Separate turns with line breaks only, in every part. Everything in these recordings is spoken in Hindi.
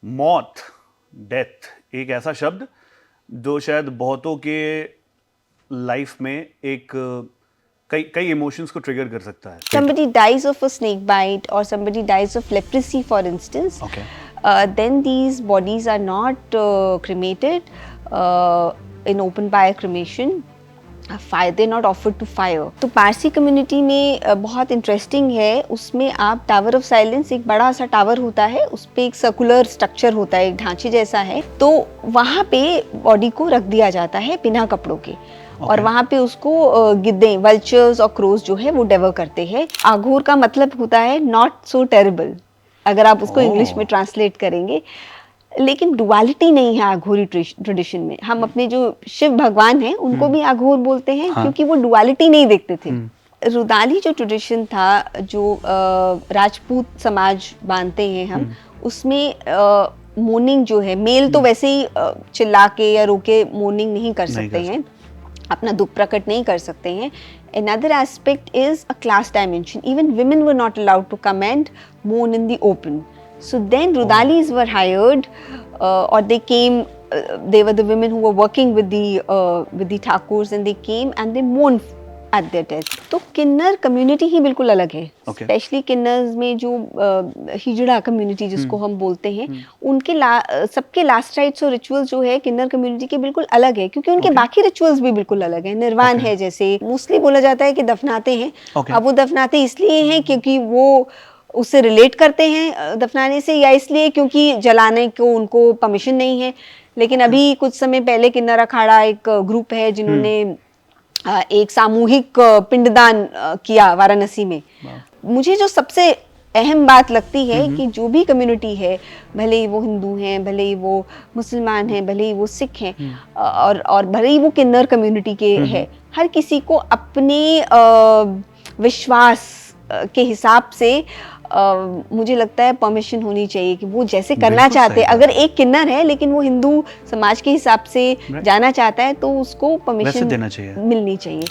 मौत, डेथ एक ऐसा शब्द जो शायद बहुतों के लाइफ में एक कई इमोशंस को ट्रिगर कर सकता है.
Somebody dies of a snake bite or somebody dies of leprosy, for instance.
Okay.
Then these bodies are not cremated in open fire cremation. They're not offered to fire. तो पारसी कम्युनिटी में बहुत इंटरेस्टिंग है. उसमें आप टावर ऑफ साइलेंस, एक बड़ा सा टावर होता है, उस पे एक सर्कुलर स्ट्रक्चर होता है, एक ढांचे जैसा है. तो वहाँ पे बॉडी को रख दिया जाता है बिना कपड़ों के. और वहाँ पे उसको गिद्दे, वल्चर्स और क्रोज जो है वो डेवर करते हैं. आघोर का मतलब होता है नॉट सो टेरिबल, अगर आप उसको इंग्लिश में ट्रांसलेट करेंगे. लेकिन डुअलिटी नहीं है आघोरी ट्रेडिशन में. हम अपने जो शिव भगवान हैं उनको भी आघोर बोलते हैं. हाँ. क्योंकि वो डुअलिटी नहीं देखते थे. रुदाली जो ट्रेडिशन था, जो राजपूत समाज मानते हैं हम, उसमें मोर्निंग जो है, मेल तो वैसे ही चिल्ला के या रोके मोर्निंग नहीं कर सकते हैं, अपना दुख प्रकट नहीं कर सकते हैं. Another aspect is a class dimension. Even women were not allowed to come and mourn in the open. So then Rudalis were hired, or they came. They were the women who were working with the Thakurs, and they came and they mourned at their death. तो किन्नर कम्युनिटी ही बिल्कुल अलग है. स्पेशली किन्नर्स में जो हिजड़ा कम्युनिटी जिसको हम बोलते हैं, उनके सबके लास्ट राइट्स और रिचुअल्स जो है किन्नर कम्युनिटी के बिल्कुल अलग है. क्योंकि उनके बाकी रिचुअल्स भी बिल्कुल अलग है. निर्वाण है, जैसे मोस्टली बोला जाता है कि दफनाते हैं. अब वो दफनाते इसलिए हैं क्योंकि वो उससे रिलेट करते हैं दफनाने से, या इसलिए क्योंकि जलाने को उनको परमिशन नहीं है. लेकिन अभी कुछ समय पहले किन्नर अखाड़ा एक ग्रुप है जिन्होंने एक सामूहिक पिंडदान किया वाराणसी में. मुझे जो सबसे अहम बात लगती है कि जो भी कम्युनिटी है, भले ही वो हिंदू हैं, भले ही वो मुसलमान हैं, भले ही वो सिख हैं, और भले ही वो किन्नर कम्युनिटी के हैं, हर किसी को अपने विश्वास के हिसाब से मुझे लगता है परमिशन होनी चाहिए कि वो जैसे करना चाहते हैं. अगर एक किन्नर है लेकिन वो हिंदू समाज के हिसाब से जाना चाहता है, तो उसको परमिशन देना चाहिए, मिलनी चाहिए.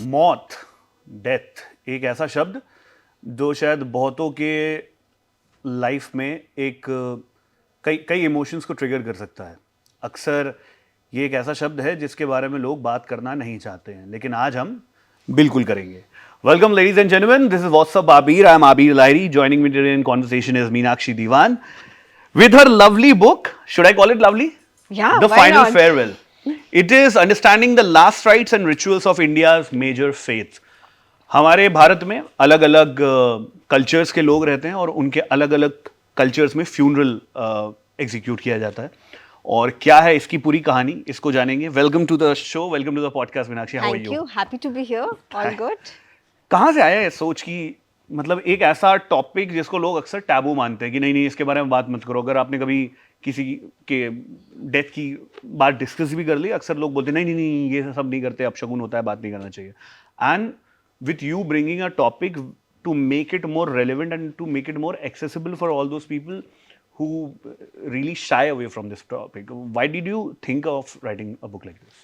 मौत, डेथ एक ऐसा शब्द जो शायद बहुतों के लाइफ में एक कई इमोशंस को ट्रिगर कर सकता है. अक्सर ये एक ऐसा शब्द है जिसके बारे में लोग बात करना नहीं चाहते हैं, लेकिन आज हम बिल्कुल करेंगे. Welcome ladies and gentleman, this is what's up Abir. I am Abir Lahiri. Joining me today in conversation is Meenakshi Dewan with her lovely book. Should I call it lovely?
Yeah,
The Final Farewell. It is understanding the last rites and rituals of India's major faiths. हमारे भारत में अलग अलग कल्चर्स के लोग रहते हैं और उनके अलग अलग कल्चर्स में फ्यूनरल एग्जीक्यूट किया जाता है. और क्या है इसकी पूरी कहानी, इसको जानेंगे. Welcome to the show, welcome to the podcast Meenakshi. How are you?
Happy to be here. All good.
कहाँ से आया ये सोच की, मतलब एक ऐसा टॉपिक जिसको लोग अक्सर टैबू मानते हैं कि नहीं इसके बारे में बात मत करो. अगर आपने कभी किसी के डेथ की बात डिस्कस भी कर ली, अक्सर लोग बोलते हैं नहीं ये सब नहीं करते, अपशगुन होता है, बात नहीं करना चाहिए. And with you bringing a topic to make it more relevant and to make it more accessible for all those people who really shy away from this topic. Why did you think of writing a book like this?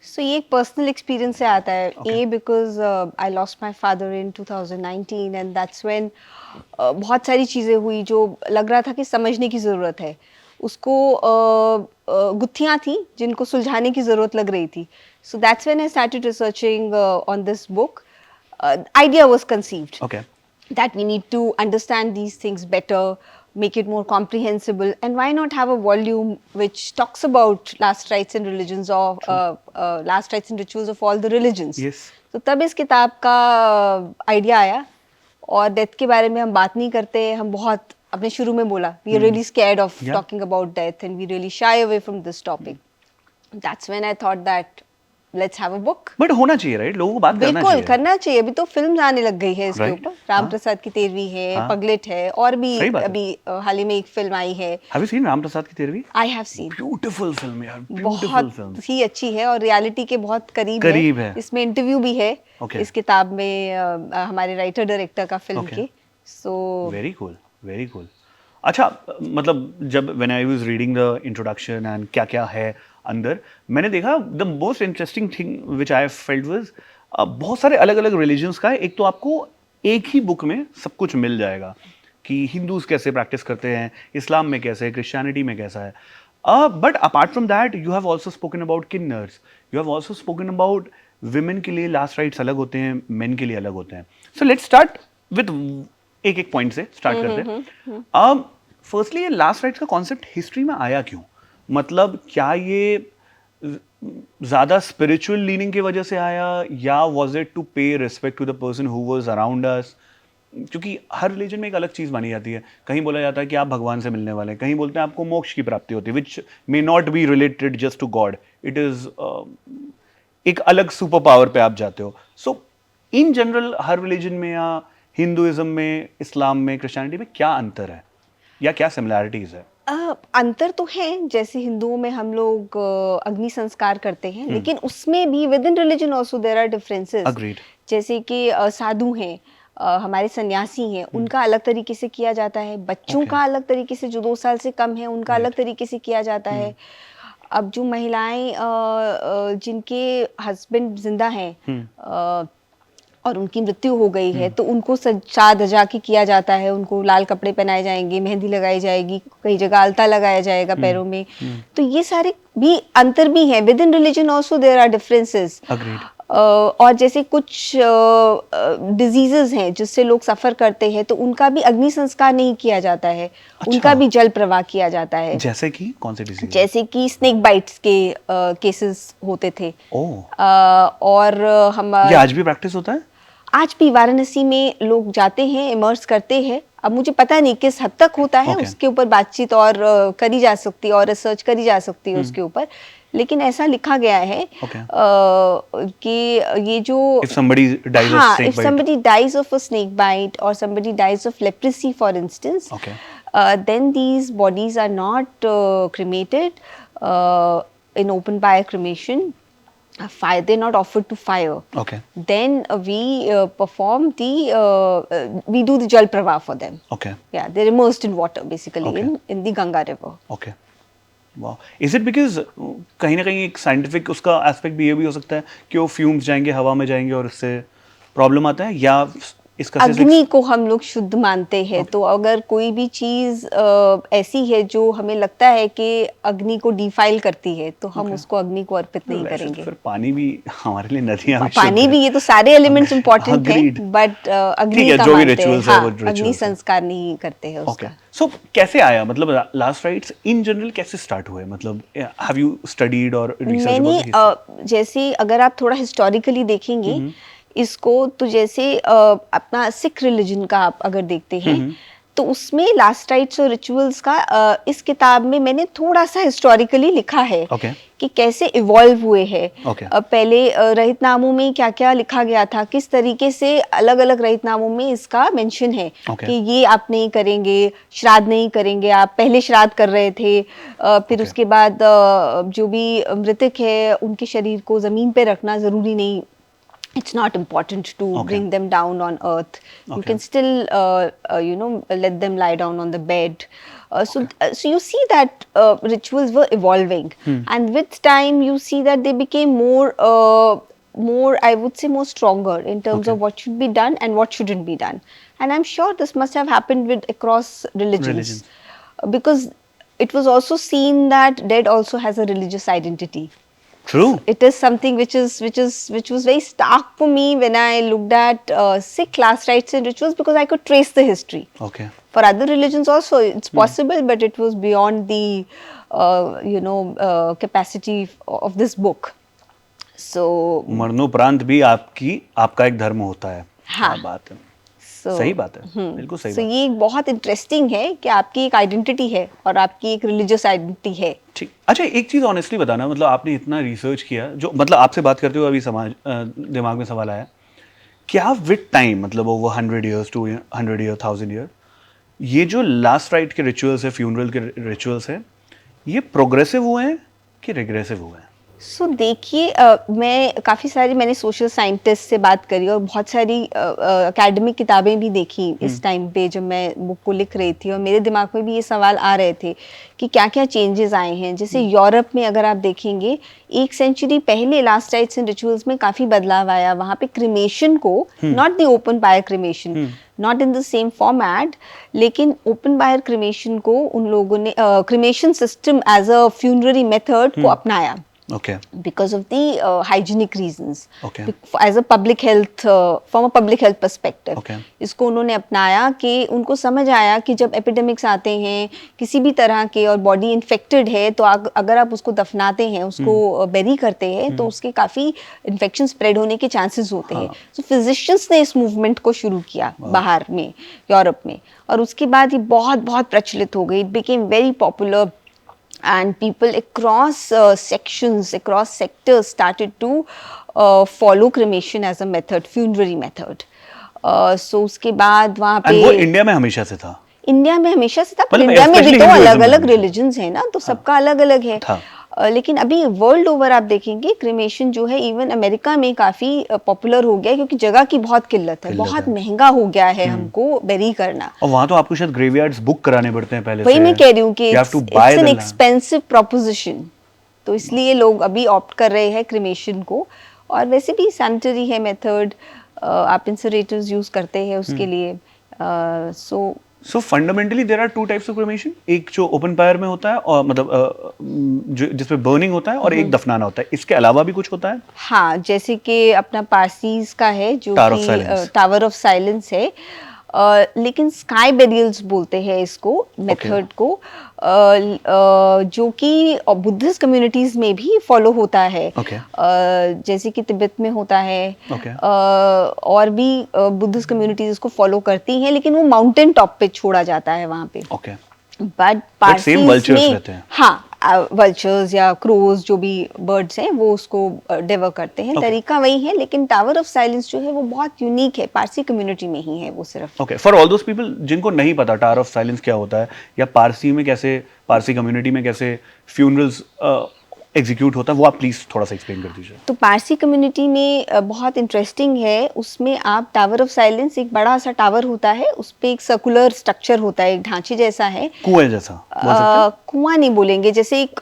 So ये एक पर्सनल एक्सपीरियंस से आता है. Because I lost my father in 2019 and that's when बहुत सारी चीज़ें हुई जो लग रहा था कि समझने की ज़रूरत है. उसको गुत्थियाँ थी जिनको सुलझाने की ज़रूरत लग रही थी. So that's when I started researching on this book. Idea was conceived that we need to understand these things better, make it more comprehensible, and why not have a volume which talks about last rites and religions of last rites and rituals of all the religions.
Yes.
तो तब इस किताब का आइडिया आया. और डेथ के बारे में हम बात नहीं करते. हम बहुत, अपने शुरू में बोला, we are really scared of talking about death and we really shy away from this topic. That's when I thought that let's have a book.
But होना चाहिए, राइट? लोगों को बात करना चाहिए.
बिल्कुल करना चाहिए. अभी तो फिल्म आने लग गई है इसके ऊपर. राम प्रसाद की 13वीं है, पगलेट है, और भी अभी हाल ही में एक फिल्म आई है.
Have you seen Ram Prasad की 13वीं?
I have seen.
Beautiful film यार,
beautiful film. बहुत ही अच्छी है और रियलिटी के बहुत करीब है. इसमें इंटरव्यू भी है इस किताब में हमारे राइटर डायरेक्टर का फिल्म के. So
very cool, very cool. अच्छा, मतलब जब when I was reading the introduction and क्या क्या है अंदर, मैंने देखा the most interesting thing which I felt was बहुत सारे अलग अलग रिलीजन्स का है। एक तो आपको एक ही बुक में सब कुछ मिल जाएगा कि हिंदूज कैसे प्रैक्टिस करते हैं, इस्लाम में कैसे है, क्रिश्चियनिटी में कैसा है। But apart from that you have also spoken about kinnars, you have also spoken about women के लिए लास्ट राइट्स अलग होते हैं, मेन के लिए अलग होते हैं। सो लेट्स स्टार्ट विद एक एक पॉइंट से स्टार्ट करते हैं। अब फर्स्टली ये लास्ट राइट्स का कॉन्सेप्ट हिस्ट्री में आया क्यों? मतलब क्या ये ज़्यादा स्पिरिचुअल लीनिंग की वजह से आया, या was it to pay respect to the person who was around us? क्योंकि हर रिलीजन में एक अलग चीज़ मानी जाती है। कहीं बोला जाता है कि आप भगवान से मिलने वाले हैं, कहीं बोलते हैं आपको मोक्ष की प्राप्ति होती है, which may not be related just to God, it is एक अलग सुपर पावर पे आप जाते हो। सो इन जनरल हर रिलीजन में या हिंदुइज्म में, इस्लाम में, क्रिश्चियनिटी में क्या अंतर है या क्या सिमिलैरिटीज़ है?
अंतर तो है, जैसे हिंदुओं में हम लोग अग्नि संस्कार करते हैं, लेकिन उसमें भी within religion also there are differences.
Agreed.
जैसे कि साधु हैं, हमारे सन्यासी हैं, उनका अलग तरीके से किया जाता है। बच्चों
Okay.
का अलग तरीके से, जो 2 साल से कम है उनका अलग तरीके से किया जाता है। अब जो महिलाएं जिनके हस्बैंड जिंदा हैं और उनकी मृत्यु हो गई है, तो उनको साज सजा के किया जाता है, उनको लाल कपड़े पहनाए जाएंगे, मेहंदी लगाई जाएगी, कई जगह अलता लगाया जाएगा पैरों में। तो ये सारे भी अंतर भी हैं, within religion also there are differences.
Agreed.
और जैसे कुछ डिजीजेस हैं जिससे लोग सफर करते हैं, तो उनका भी अग्नि संस्कार नहीं किया जाता है। उनका भी जल प्रवाह किया जाता है।
जैसे कि कौन से डिजीज?
जैसे कि स्नेक बाइट्स के केसेस होते थे।
ओह,
और हम
ये आज भी प्रैक्टिस होता है?
आज भी वाराणसी में लोग जाते हैं, इमर्स करते हैं। अब मुझे पता नहीं किस हद तक होता है,
Okay.
उसके ऊपर बातचीत और करी जा सकती है और रिसर्च करी जा सकती है उसके ऊपर, लेकिन ऐसा लिखा गया है
Okay.
कि ये जो
If somebody dies of
हाँ,
snake
if
bite.
somebody dies of a snake bite or somebody dies of leprosy, for instance,
Okay.
then these bodies are not cremated in open fire cremation. Fire, they're not offered to fire.
Okay.
Then we perform we do the jal pravah for them.
Okay.
Yeah, they're immersed in water basically
Okay.
in the Ganga river.
Okay. वाह, इज इट बिकॉज कहीं ना कहीं एक साइंटिफिक उसका एस्पेक्ट भी ये भी हो सकता है कि वो फ्यूम्स जाएंगे, हवा में जाएंगे और इससे प्रॉब्लम आता है, या इसका
अग्नि को हम लोग शुद्ध मानते हैं। तो अगर कोई भी चीज ऐसी है जो हमें लगता है कि अग्नि को डिफाइल करती है, तो हम उसको अग्नि को अर्पित नहीं करेंगे।
फिर पानी भी हमारे लिए नदियां भी
पानी भी, ये तो सारे एलिमेंट्स इंपॉर्टेंट हैं, बट अग्नि का
जो भी
मानते हैं।
रिचुअल्स है वो
अग्नि
रिचुअल्स है।
संस्कार नहीं करते हैं
ओके,
उसका।
सो कैसे आया, मतलब लास्ट राइट्स इन जनरल कैसे स्टार्ट हुए? मतलब हैव यू स्टडीड और रिसर्च
मैंने
अबाउट द
जैसे अगर आप थोड़ा हिस्टोरिकली देखेंगे इसको, तो जैसे अपना सिख रिलीजन का आप अगर देखते हैं, तो उसमें लास्ट राइट्स और रिचुअल्स का इस किताब में मैंने थोड़ा सा हिस्टोरिकली लिखा है
Okay.
कि कैसे इवॉल्व हुए हैं।
Okay.
पहले रहितनामों में क्या क्या लिखा गया था, किस तरीके से अलग अलग रहितनामों में इसका मेंशन है
Okay.
कि ये आप नहीं करेंगे, श्राद्ध नहीं करेंगे, आप पहले श्राद्ध कर रहे थे, फिर
Okay.
उसके बाद जो भी मृतक है उनके शरीर को जमीन पे रखना जरूरी नहीं। It's not important to
Okay.
bring them down on earth. You
Okay.
can still, let them lie down on the bed. So you see that rituals were evolving, and with time you see that they became more, I would say, more stronger in terms
Okay.
of what should be done and what shouldn't be done. And I'm sure this must have happened with across religions. Because it was also seen that dead also has a religious identity.
True.
It is something which was very stark for me when I looked at Sikh last rites and rituals, because I could trace the history.
Okay.
For other religions also it's possible, but it was beyond the capacity of this book. So
मरणोपरांत भी आपका एक धर्म होता है।
हाँ।
क्या बात है,
so
सही बात है, बिल्कुल सही
so
बात है।
ये बहुत इंटरेस्टिंग है कि आपकी एक आइडेंटिटी है और आपकी एक रिलीजियस आइडेंटिटी है।
ठीक, अच्छा एक चीज़ ऑनेस्टली बताना, मतलब आपने इतना रिसर्च किया, जो मतलब आपसे बात करते हुए अभी दिमाग में सवाल आया, क्या विद टाइम, मतलब ओवर 100 ईयर्स, 200 ईयर, 1000 ईयर, ये जो लास्ट राइट के रिचुअल्स है, फ्यूनरल के रिचुअल्स है, ये प्रोग्रेसिव हुए हैं कि रिग्रेसिव हुए हैं?
सो देखिए, मैं काफ़ी सारी मैंने सोशल साइंटिस्ट से बात करी और बहुत सारी एकेडमिक किताबें भी देखी इस टाइम पे जब मैं बुक को लिख रही थी, और मेरे दिमाग में भी ये सवाल आ रहे थे कि क्या क्या चेंजेस आए हैं। जैसे यूरोप में अगर आप देखेंगे, 1 सेंचुरी पहले लास्ट राइट्स एंड रिचुअल्स में काफ़ी बदलाव आया। वहाँ पे क्रिमेशन को, not the open fire cremation, not in the same format, लेकिन ओपन फायर क्रिमेशन को उन लोगों ने cremation system as a funerary method को अपनाया।
Okay.
Because of the hygienic reasons,
Okay.
as a public health, from a public health perspective,
Okay.
इसको उन्होंने अपनाया कि उनको समझ आया कि जब एपिडेमिक्स आते हैं किसी भी तरह के और बॉडी इन्फेक्टेड है, तो अगर आप उसको दफनाते हैं, उसको बेरी करते हैं, तो उसके काफ़ी इन्फेक्शन स्प्रेड होने के चांसेस होते हैं। तो फिजिशियंस ने इस मूवमेंट को शुरू किया बाहर में, यूरोप में, और उसके बाद ये बहुत बहुत प्रचलित हो गई। It became very popular and people across sections, across sectors started to follow cremation as a method, funerary method. So उसके बाद वहाँ पे,
And वो इंडिया में हमेशा से था?
इंडिया में हमेशा से था, पर
मतलब
इंडिया में भी
especially
तो
Hinduism
अलग अलग
में।
रिलीजन्स है ना, तो सबका अलग अलग है। लेकिन अभी वर्ल्ड ओवर आप देखेंगे क्रिमेशन जो है इवन अमेरिका में काफी पॉपुलर हो गया है, क्योंकि जगह की बहुत किल्लत है, बहुत महंगा हो गया है हमको बेरी करना।
और वहाँ तो आपको शायद ग्रेवयार्ड्स बुक कराने पड़ते हैं पहले से।
वही मैं कह रही हूँ कि
You have to
it's
buy
an
the land.
Expensive proposition, तो इसलिए लोग अभी ऑप्ट कर रहे हैं क्रिमेशन को। और वैसे भी सैनिटरी है मेथड, आप इंसरेटर्स यूज करते हैं उसके लिए।
So fundamentally there are two types of cremation, एक जो ओपन फायर में होता है और मतलब जो जिसमें बर्निंग होता है, और एक दफनाना होता है। इसके अलावा भी कुछ होता है?
हाँ, जैसे कि अपना पारसीज का है जो कि टावर ऑफ साइलेंस है, लेकिन स्काई बेरियल्स बोलते हैं इसको मेथड को, जो कि बुद्धिस्ट कम्युनिटीज में भी फॉलो होता है। जैसे कि तिब्बत में होता है, और भी बुद्धिस्ट कम्युनिटीज इसको फॉलो करती हैं, लेकिन वो माउंटेन टॉप पे छोड़ा जाता है वहाँ पे। बट पारसीज में, हाँ, वल्चर्स या क्रोज जो भी बर्ड्स हैं वो उसको डेवर करते हैं। तरीका वही है, लेकिन टावर ऑफ साइलेंस जो है वो बहुत यूनिक है, पारसी कम्युनिटी में ही है वो सिर्फ।
Okay, for all those people जिनको नहीं पता टावर ऑफ साइलेंस क्या होता है, या पारसी में कैसे, पारसी कम्युनिटी में कैसे फ्यूनरल्स एग्जीक्यूट होता है, वो आप प्लीज थोड़ा सा एक्सप्लेन कर दीजिए।
तो पारसी कम्युनिटी में बहुत इंटरेस्टिंग है, उसमें आप टावर ऑफ साइलेंस, एक बड़ा सा टावर होता है, उस पे एक सर्कुलर स्ट्रक्चर होता है, एक ढांचे जैसा है, कुएं
जैसा,
कुआं नहीं बोलेंगे, जैसे एक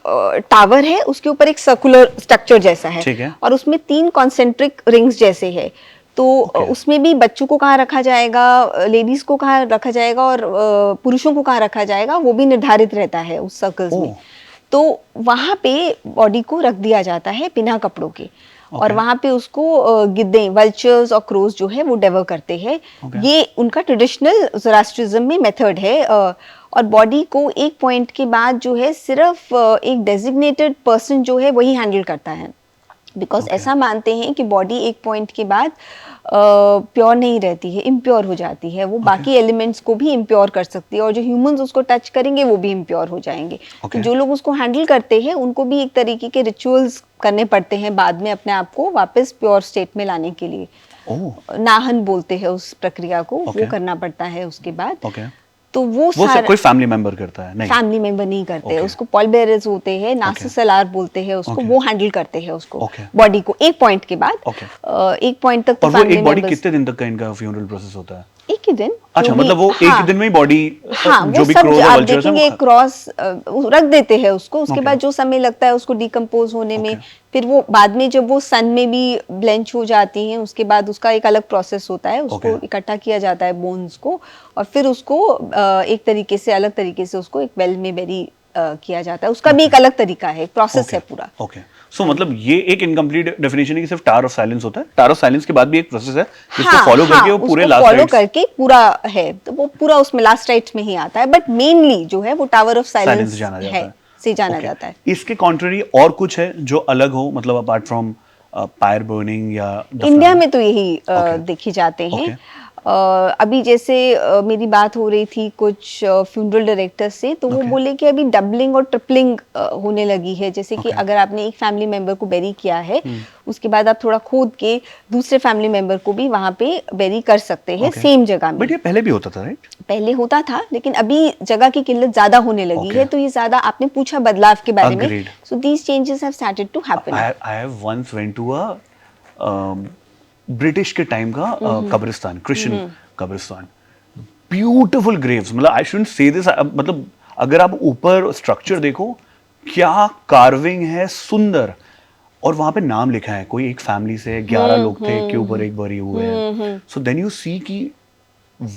टावर है, उसके ऊपर एक सर्कुलर स्ट्रक्चर जैसा है,
ठीक है,
और उसमें 3 कॉन्सेंट्रिक रिंग्स जैसे है। तो उसमें भी बच्चों को कहाँ रखा जाएगा, लेडीज को कहाँ रखा जाएगा, और पुरुषों को कहाँ रखा जाएगा, वो भी निर्धारित रहता है उस सर्कल्स में। तो वहाँ पे बॉडी को रख दिया जाता है बिना कपड़ों के, और वहाँ पे उसको गिद्दे, वल्चर्स और क्रोज जो है वो डेवर करते हैं। ये उनका ट्रेडिशनल ज़ोरास्ट्रिज्म में मेथड है। और बॉडी को एक पॉइंट के बाद जो है सिर्फ एक डेजिग्नेटेड पर्सन जो है वही हैंडल करता है, बिकॉज ऐसा मानते हैं कि बॉडी एक पॉइंट के बाद प्योर नहीं रहती है, इम्प्योर हो जाती है, वो बाकी एलिमेंट्स को भी इम्प्योर कर सकती है, और जो ह्यूमंस उसको टच करेंगे वो भी इम्प्योर हो जाएंगे। तो जो लोग उसको हैंडल करते हैं उनको भी एक तरीके के रिचुअल्स करने पड़ते हैं बाद में अपने आप को वापस प्योर स्टेट में लाने के लिए। नाहन बोलते हैं उस प्रक्रिया को, वो करना पड़ता है उसके बाद। तो वो
सारा कोई फैमिली मेंबर करता है? नहीं,
फैमिली मेंबर नहीं करते हैं उसको। पॉल बेरर्स होते हैं, नाससलार बोलते हैं उसको, वो हैंडल करते हैं उसको, बॉडी को एक पॉइंट के बाद। एक पॉइंट तक तो
फैमिली मेंबर्स। कितने दिन तक का इनका फ्यूनरल प्रोसेस होता है?
एक ही दिन।
अच्छा, मतलब वो एक ही दिन में ही बॉडी,
जो भी क्रोज और वल्चर्स हैं, एक क्रॉस रख देते हैं उसको। उसके बाद जो समय लगता है उसको डिकम्पोज होने में, फिर वो बाद में जब वो सन में भी ब्लेंच हो जाती हैं, उसके बाद उसका एक अलग प्रोसेस होता है, उसको इकट्ठा किया जाता है बोन्स को, और फिर उसको एक तरीके से, अलग तरीके से उसको एक वेल में बेरी किया जाता है। उसका भी एक अलग तरीका है, प्रोसेस है पूरा।
सो मतलब ये एक इनकम्प्लीट डेफिनेशन है कि सिर्फ टावर ऑफ साइलेंस होता है। टावर ऑफ साइलेंस के बाद भी एक प्रोसेस है जिसको फॉलो करके वो पूरे लास्ट
फॉलो करके पूरा है, तो वो पूरा उसमें लास्ट राइट्स में ही आता है। बट मेनली जो है वो टावर ऑफ साइलेंस से जाना जाता है।
इसके कॉन्ट्ररी और कुछ है जो अलग हो, मतलब अपार्ट फ्रॉम फायर बर्निंग या
इंडिया में तो यही देखे जाते हैं। अभी जैसे मेरी बात हो रही थी कुछ फ्यूनरल डायरेक्टर से, तो वो बोले कि अभी डबलिंग और ट्रिपलिंग होने लगी है। जैसे कि अगर आपने एक फैमिली मेंबर को बेरी किया है, उसके बाद आप थोड़ा खोद के दूसरे फैमिली मेंबर को भी वहां पे बेरी कर सकते हैं सेम जगह में।
बट ये पहले भी होता था, राइट?
पहले होता था, लेकिन अभी जगह की किल्लत ज्यादा होने लगी है, तो ये ज्यादा आपने पूछा बदलाव के बारे में, so these changes have started to happen.
I have once went to a British के टाइम का कब्रिस्तान, क्रिश्चियन कब्रिस्तान, ब्यूटीफुल ग्रेव्स। मतलब आई शुडंट से दिस, मतलब अगर आप ऊपर स्ट्रक्चर देखो, क्या कार्विंग है, सुंदर। और वहां पे नाम लिखा है, कोई एक फैमिली से 11 लोग थे के ऊपर एक बरी हुए हैं। सो देन यू सी कि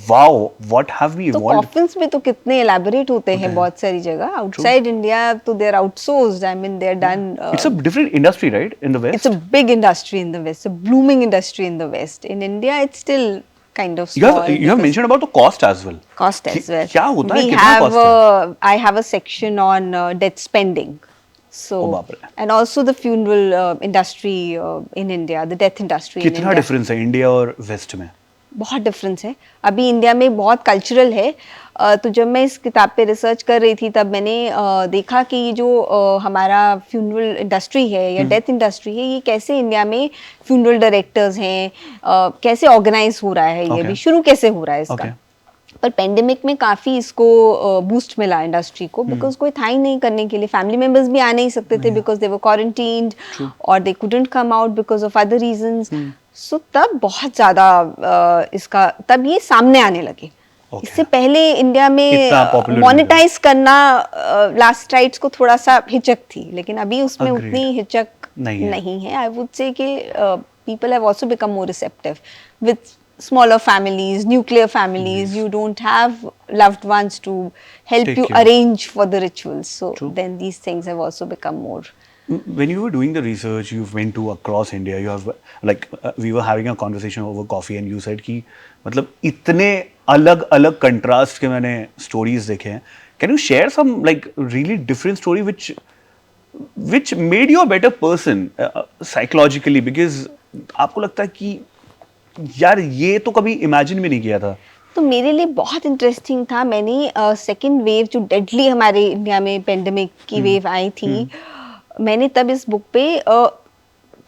वाओ, व्हाट हैव वी
तो
इवॉल्व्ड।
कॉफिन्स में तो कितने एलैबोरेट होते हैं बहुत सारी जगह। आउटसाइड इंडिया तो they are outsourced, I mean they are done.
It's a different industry, right? In the west
it's a big industry in the west, a blooming industry in the west. In India it's still kind of small.
You have mentioned about the cost as well.
Cost as well.
क्या होता है,
We
कितना
have,
cost है?
I have a section on death spending. So,
बाप रे।
and also the funeral industry in India, the death industry in
कितना
India.
डिफरेंस है इंडिया और वेस्ट में?
बहुत डिफरेंस है। अभी इंडिया में बहुत कल्चरल है। तो जब मैं इस किताब पे रिसर्च कर रही थी, तब मैंने देखा कि ये जो हमारा फ्यूनरल इंडस्ट्री है या डेथ इंडस्ट्री है, ये कैसे इंडिया में फ्यूनरल डायरेक्टर्स हैं, कैसे ऑर्गेनाइज हो रहा है, ये भी शुरू कैसे हो रहा है इसका। पर पेंडेमिक में काफी इसको बूस्ट मिला इंडस्ट्री को, बिकॉज कोई था ही नहीं करने के लिए। फैमिली मेंबर्स भी आ नहीं सकते थे बिकॉज दे वर क्वारंटीन्ड और they couldn't come out because of other reasons. So तब बहुत ज्यादा इसका, तब ये सामने आने लगे। इससे पहले इंडिया में मोनेटाइज करना लास्ट राइट्स को थोड़ा सा हिचक थी, लेकिन अभी उसमें उतनी हिचक नहीं है। आई वुड से कि people have also become more receptive with smaller families, nuclear families. You don't have loved ones to help you arrange for the rituals. So then these things have also become more.
When you were doing the research, you went to across India. You have like we were having a conversation over coffee, and you said कि मतलब इतने अलग-अलग contrast के मैंने stories देखे हैं. Can you share some like really different story which made you a better person psychologically? Because आपको लगता है कि यार ये तो कभी इमेजिन भी नहीं किया था।
तो मेरे लिए बहुत इंटरेस्टिंग था। मैंने सेकेंड वेव जो डेडली हमारे इंडिया में पेंडेमिक की वेव आई थी, मैंने तब इस बुक पे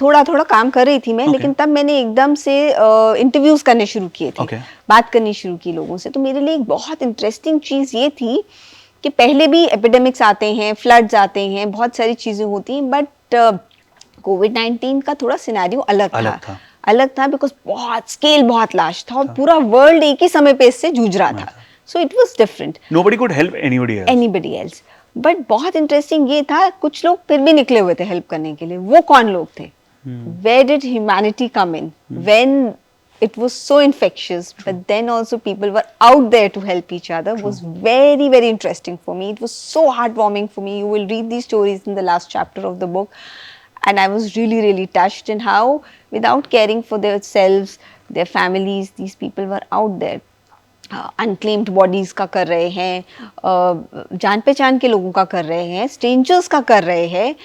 थोड़ा थोड़ा काम कर रही थी मैं, लेकिन तब मैंने एकदम से इंटरव्यूज करने शुरू किए थे, बात करनी शुरू की लोगों से। तो मेरे लिए एक बहुत इंटरेस्टिंग चीज़ ये थी कि पहले भी एपिडेमिक्स आते हैं, फ्लड्स आते हैं, बहुत सारी चीज़ें होती हैं, बट कोविड-19 का थोड़ा सिनेरियो अलग था बिकॉज बहुत स्केल बहुत लार्ज था और पूरा वर्ल्ड एक ही समय पे इससे जूझ रहा था। So it was different.
Nobody could help anybody else.
But बहुत इंटरेस्टिंग ये था, कुछ लोग फिर भी निकले हुए थे हेल्प करने के लिए। वो कौन लोग थे? Where did humanity come in when it was so infectious? But then also people were out there to help each other. Was very, very interesting for me. It was so heartwarming for me. You will read these stories in the last chapter of the book. And I was really, really touched in how, without caring for themselves, their families, these people were out there. Unclaimed bodies का कर रहे हैं, जान पहचान के लोगों का कर रहे हैं, स्ट्रेंजर्स का कर रहे हैं,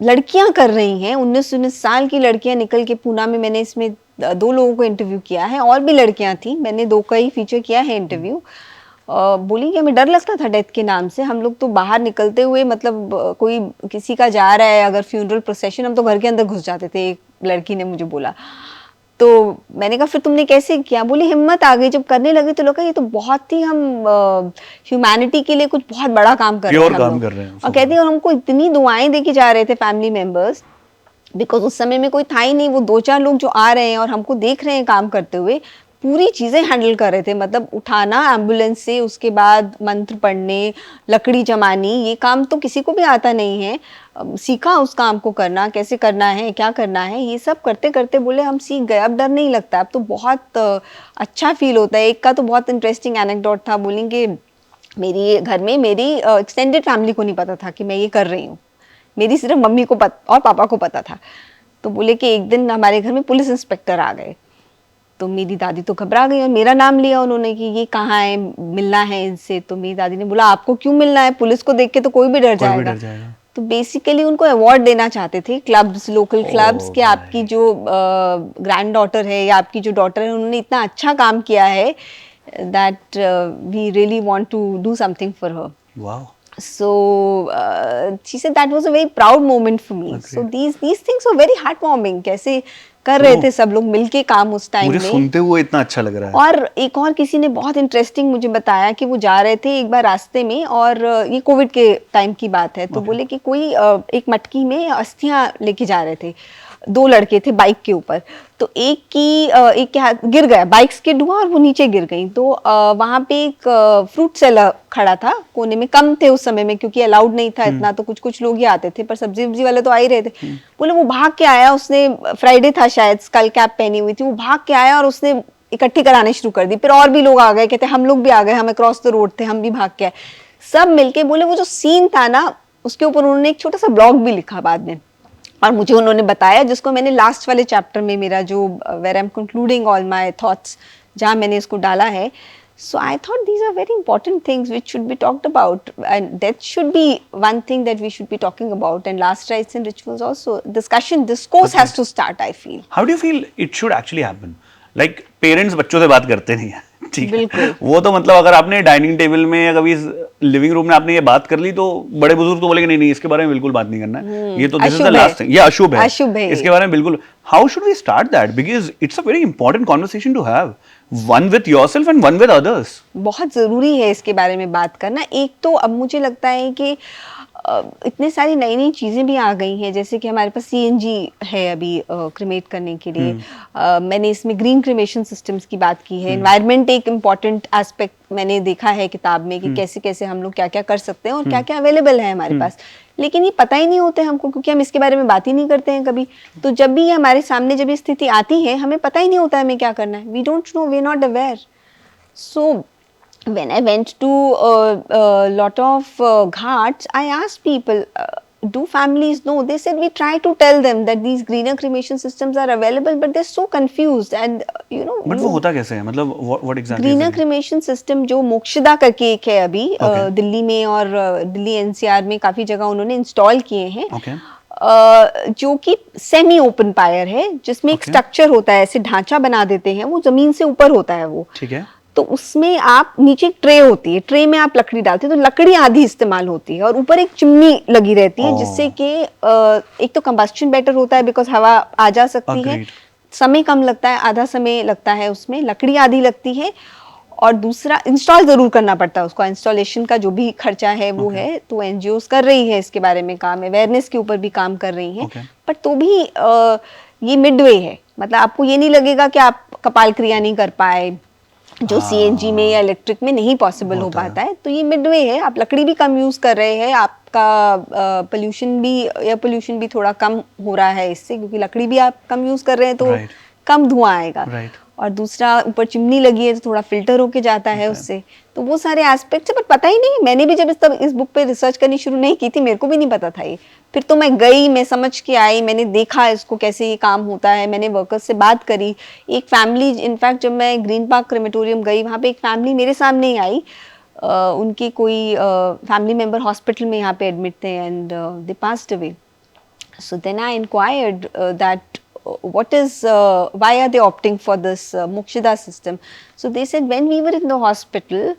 लड़कियां कर रही हैं। 19-19 साल की लड़कियां निकल के, पूना में मैंने इसमें 2 लोगों को इंटरव्यू किया है, और भी लड़कियां थी, मैंने 2 का ही फीचर किया है इंटरव्यू। बोली कि हमें डर लगता था डेथ के नाम से। हम लोग तो बाहर निकलते हुए, मतलब कोई किसी का जा रहा है अगर फ्यूनरल प्रोसेशन, हम तो घर के अंदर घुस जाते थे। एक लड़की ने मुझे बोला, तो मैंने कहा फिर तुमने कैसे किया? बोली हिम्मत आ गई, जब करने लगे तो लगा ये तो बहुत ही हम ह्यूमैनिटी के लिए कुछ बहुत बड़ा काम कर रहे हैं। और कहती है, और हमको इतनी दुआएं दे के जा रहे थे फैमिली मेंबर्स, बिकॉज उस समय में कोई था ही नहीं। वो 2-4 लोग जो आ रहे हैं और हमको देख रहे हैं काम करते हुए, पूरी चीज़ें हैंडल कर रहे थे। मतलब उठाना एम्बुलेंस से, उसके बाद मंत्र पढ़ने, लकड़ी जमानी, ये काम तो किसी को भी आता नहीं है। सीखा उस काम को करना, कैसे करना है, क्या करना है, ये सब करते करते बोले हम सीख गए, अब डर नहीं लगता, अब तो बहुत अच्छा फील होता है। एक का तो बहुत इंटरेस्टिंग एनेक्डोट था। बोलेंगे मेरी घर में मेरी एक्सटेंडेड फैमिली को नहीं पता था कि मैं ये कर रही हूँ, मेरी सिर्फ मम्मी को और पापा को पता था। तो बोले कि एक दिन हमारे घर में पुलिस इंस्पेक्टर आ गए, तो मेरी दादी तो घबरा गई और मेरा नाम लिया उन्होंने कि ये कहाँ है, मिलना है इनसे। तो मेरी दादी ने बोला आपको क्यों मिलना है, पुलिस को देख के तो कोई भी डर जाएगा। तो बेसिकली उनको अवार्ड देना चाहते थे क्लब्स, लोकल क्लब्स, कि आपकी जो ग्रैंड डॉटर है या आपकी जो डॉटर है उन्होंने इतना अच्छा काम किया है that we really want to do something for her.
Wow.
So she said that was a very proud moment for me.
Agreed.
So these things were very heartwarming. कैसे कर रहे थे सब लोग मिलके काम उस टाइम
मुझे
में.
सुनते हुए इतना अच्छा लग रहा है.
और एक और किसी ने बहुत इंटरेस्टिंग मुझे बताया कि वो जा रहे थे एक बार रास्ते में, और ये कोविड के टाइम की बात है, तो बोले कि कोई एक मटकी में अस्थियां लेके जा रहे थे. 2 लड़के थे बाइक के ऊपर, तो एक के हाथ गिर गया, बाइक स्किड हुआ और वो नीचे गिर गई. तो वहां पे एक फ्रूट सेलर खड़ा था कोने में, कम थे उस समय में क्योंकि अलाउड नहीं था इतना, तो कुछ कुछ लोग ही आते थे, पर सब्जी वब्जी वाले तो आ ही रहे थे. बोले वो भाग के आया, उसने फ्राइडे था शायद, स्कल कैप पहनी हुई थी, वो भाग के आया और उसने इकट्ठी कराने शुरू कर दी. फिर और भी लोग आ गए, कहते हम लोग भी आ गए, हम अक्रॉस द रोड थे, हम भी भाग के आए. सब मिलके बोले वो जो सीन था ना, उसके ऊपर उन्होंने एक छोटा सा ब्लॉग भी लिखा बाद में, और मुझे उन्होंने बताया, जिसको मैंने लास्ट वाले चैप्टर में, मेरा जो where I am concluding all my thoughts, जहाँ मैंने इसको डाला है. So I thought these are very important things which should be talked about, and that should be one thing that we should be talking about. And last rites and rituals also, discussion, discourse has to start, I feel.
How do you feel it should actually happen? Like parents बच्चों से बात करते नहीं है, ठीक है, वो तो मतलब अगर आपने डाइनिंग टेबल में या कभी लिविंग रूम में आपने ये बात कर ली तो बड़े बुजुर्ग तो बोलेंगे नहीं नहीं इसके बारे में बिल्कुल बात नहीं करना है, ये तो this is the last thing, ये अशुभ है, इसके बारे में बिल्कुल. How should we start that? Because it's a very important conversation to have, one with yourself and one with others.
बहुत जरूरी है इसके बारे में बात करना. एक तो अब मुझे लगता है कि इतने सारी नई नई चीज़ें भी आ गई हैं, जैसे कि हमारे पास CNG है अभी क्रिमेट करने के लिए. मैंने इसमें ग्रीन क्रिमेशन सिस्टम्स की बात की है. एनवायरनमेंट एक इम्पॉर्टेंट एस्पेक्ट मैंने देखा है किताब में कि कैसे कैसे हम लोग क्या क्या कर सकते हैं और क्या क्या अवेलेबल है हमारे पास, लेकिन ये पता ही नहीं होते हमको, क्योंकि हम इसके बारे में बात ही नहीं करते हैं कभी. तो जब भी ये हमारे सामने जब ये स्थिति आती है, हमें पता ही नहीं होता हमें क्या करना है. We don't know, we are not aware. So when I went to a lot of ghats, I asked people, do families know? They said we try to tell them that these greener cremation systems are available, but they're so confused. And you know,
but वो होता कैसे है, मतलब what exactly?
Greener cremation system जो मोक्षदा करके एक है अभी दिल्ली में और दिल्ली NCR में काफी जगह उन्होंने इंस्टॉल किए हैं. जो कि सेमी ओपन पायर है, जिसमें एक स्ट्रक्चर होता है, ऐसे ढांचा बना देते हैं, वो जमीन से ऊपर होता है वो,
ठीक है.
तो उसमें आप नीचे एक ट्रे होती है, ट्रे में आप लकड़ी डालते हैं, तो लकड़ी आधी इस्तेमाल होती है और ऊपर एक चिमनी लगी रहती है, जिससे कि एक तो कंबस्शन बेटर होता है बिकॉज हवा आ जा सकती है, समय कम लगता है, आधा समय लगता है उसमें, लकड़ी आधी लगती है, और दूसरा इंस्टॉल जरूर करना पड़ता है उसका, इंस्टॉलेशन का जो भी खर्चा है वो है. तो NGOs कर रही है इसके बारे में काम, अवेयरनेस के ऊपर भी काम कर रही है. बट तो भी ये मिडवे है, मतलब आपको ये नहीं लगेगा कि आप कपाल क्रिया नहीं कर पाए, जो CNG में या इलेक्ट्रिक में नहीं पॉसिबल हो पाता है. तो ये मिडवे है, आप लकड़ी भी कम यूज कर रहे हैं, आपका पोल्यूशन भी, एयर पोल्यूशन भी थोड़ा कम हो रहा है इससे, क्योंकि लकड़ी भी आप कम यूज कर रहे हैं तो कम धुआं आएगा. और दूसरा ऊपर चिमनी लगी है तो थोड़ा फिल्टर होके जाता है उससे. तो वो सारे एस्पेक्ट्स है, पर पता ही नहीं. मैंने भी जब इस बुक पे रिसर्च करनी शुरू नहीं की थी, मेरे को भी नहीं पता था ये. फिर तो मैं गई, मैं समझ के आई, मैंने देखा इसको कैसे ये काम होता है, मैंने वर्कर्स से बात करी. एक फैमिली, इनफैक्ट जब मैं ग्रीन पार्क क्रेमेटोरियम गई, वहाँ पे एक फैमिली मेरे सामने ही आई. उनके कोई फैमिली मेंबर हॉस्पिटल में यहाँ पे एडमिट थे and they passed away. So then I enquired that what is why are they opting for this Mokshida system? So they said when we were in the hospital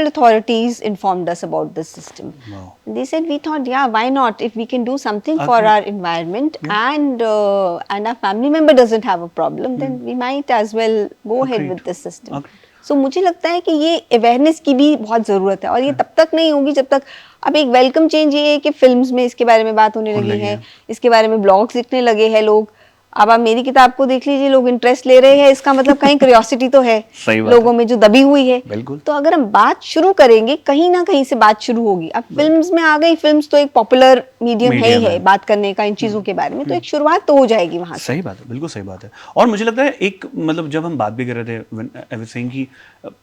authorities informed us about this system. Wow. They said we thought, yeah, why not, if we can do something for our environment, and our family member doesn't have a problem, then we might as well go ahead with this system. So मुझे लगता है कि ये अवेयरनेस की भी बहुत ज़रूरत है, और ये तब तक नहीं होगी जब तक. अब एक वेलकम चेंज ये है कि फिल्म्स में इसके बारे में बात होने लगी है, इसके बारे में ब्लॉग्स लिखने लगे हैं लोग. अब आप मेरी किताब को देख लीजिए, लोग इंटरेस्ट ले रहे हैं, इसका मतलब कहीं क्यूरियोसिटी तो है लोगों में जो दबी हुई है. तो अगर हम बात शुरू करेंगे, कहीं ना कहीं से बात शुरू होगी. अब फिल्म्स में आ गई, फिल्म्स तो एक पॉपुलर मीडियम है बात करने का इन चीजों के बारे में, तो एक शुरुआत तो हो जाएगी वहां.
सही बात है, बिल्कुल सही बात है. और मुझे लगता है एक, मतलब जब हम बात भी कर रहे थे, आई वाज सेइंग कि